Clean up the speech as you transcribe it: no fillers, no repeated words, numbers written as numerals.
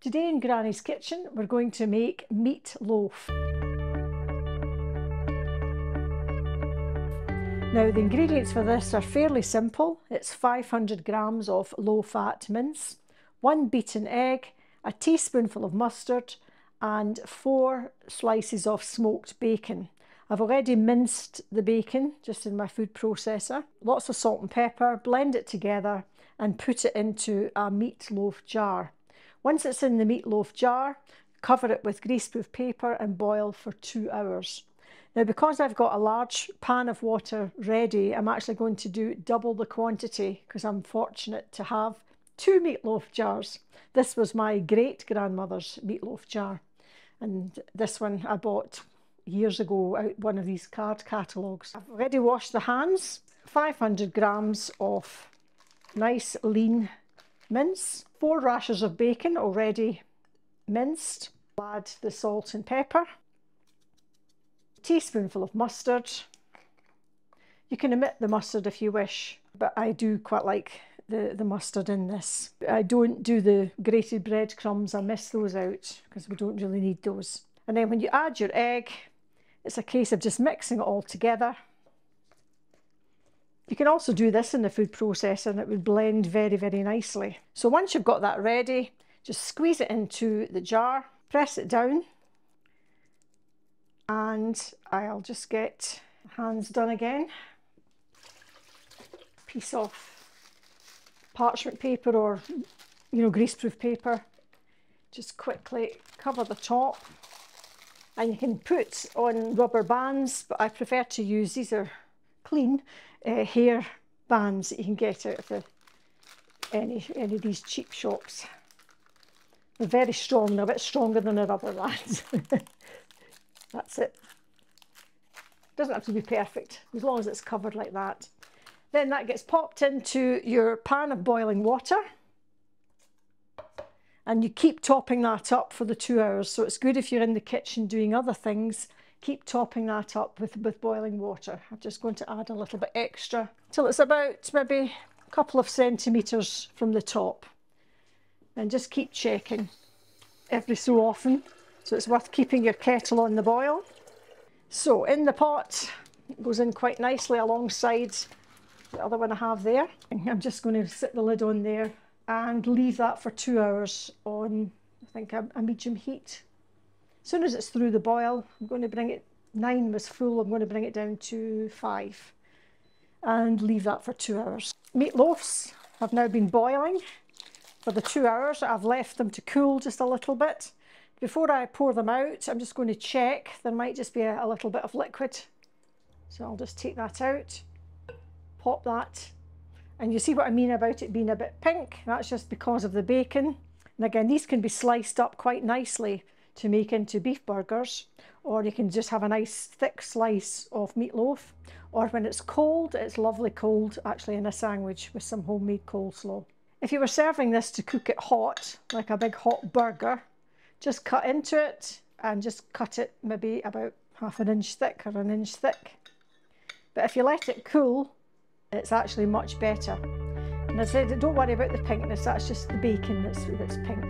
Today in Granny's kitchen we're going to make meatloaf. Now the ingredients for this are fairly simple. It's 500 grams of low-fat mince, 1 beaten egg, a teaspoonful of mustard and 4 slices of smoked bacon. I've already minced the bacon just in my food processor. Lots of salt and pepper, blend it together and put it into a meatloaf jar. Once it's in the meatloaf jar, cover it with greaseproof paper and boil for 2 hours. Now because I've got a large pan of water ready, I'm actually going to do double the quantity because I'm fortunate to have 2 meatloaf jars. This was my great-grandmother's meatloaf jar, and this one I bought years ago out one of these card catalogues. I've already washed the hands. 500 grams of nice lean mince, 4 rashers of bacon already minced. Add the salt and pepper, a teaspoonful of mustard. You can omit the mustard if you wish, but I do quite like the mustard in this. I don't do the grated breadcrumbs, I miss those out because we don't really need those. And then when you add your egg, it's a case of just mixing it all together. You can also do this in the food processor and it would blend very, very nicely. So once you've got that ready, just squeeze it into the jar, press it down, and I'll just get hands done again. Piece of parchment paper or, greaseproof paper. Just quickly cover the top. And you can put on rubber bands, but I prefer to use, these are clean, hair bands that you can get out of any of these cheap shops. They're very strong, they're a bit stronger than a rubber band. That's it. Doesn't have to be perfect, as long as it's covered like that. Then that gets popped into your pan of boiling water. And you keep topping that up for the 2 hours. So it's good if you're in the kitchen doing other things, keep topping that up with boiling water. I'm just going to add a little bit extra till it's about maybe a couple of centimetres from the top. And just keep checking every so often. So it's worth keeping your kettle on the boil. So in the pot, it goes in quite nicely alongside the other one I have there. I'm just going to sit the lid on there and leave that for 2 hours on, I think, a medium heat. As soon as it's through the boil, I'm going to bring it, 9 was full, I'm going to bring it down to 5 and leave that for 2 hours. Meatloafs have now been boiling for the 2 hours. I've left them to cool just a little bit. Before I pour them out, I'm just going to check. There might just be a little bit of liquid. So I'll just take that out, pop that. And you see what I mean about it being a bit pink? That's just because of the bacon. And again, these can be sliced up quite nicely to make into beef burgers, or you can just have a nice thick slice of meatloaf, or when it's cold, it's lovely cold actually in a sandwich with some homemade coleslaw. If you were serving this to cook it hot, like a big hot burger, just cut into it and just cut it maybe about half an inch thick or an inch thick. But if you let it cool, it's actually much better. And I said, don't worry about the pinkness, that's just the bacon that's pink.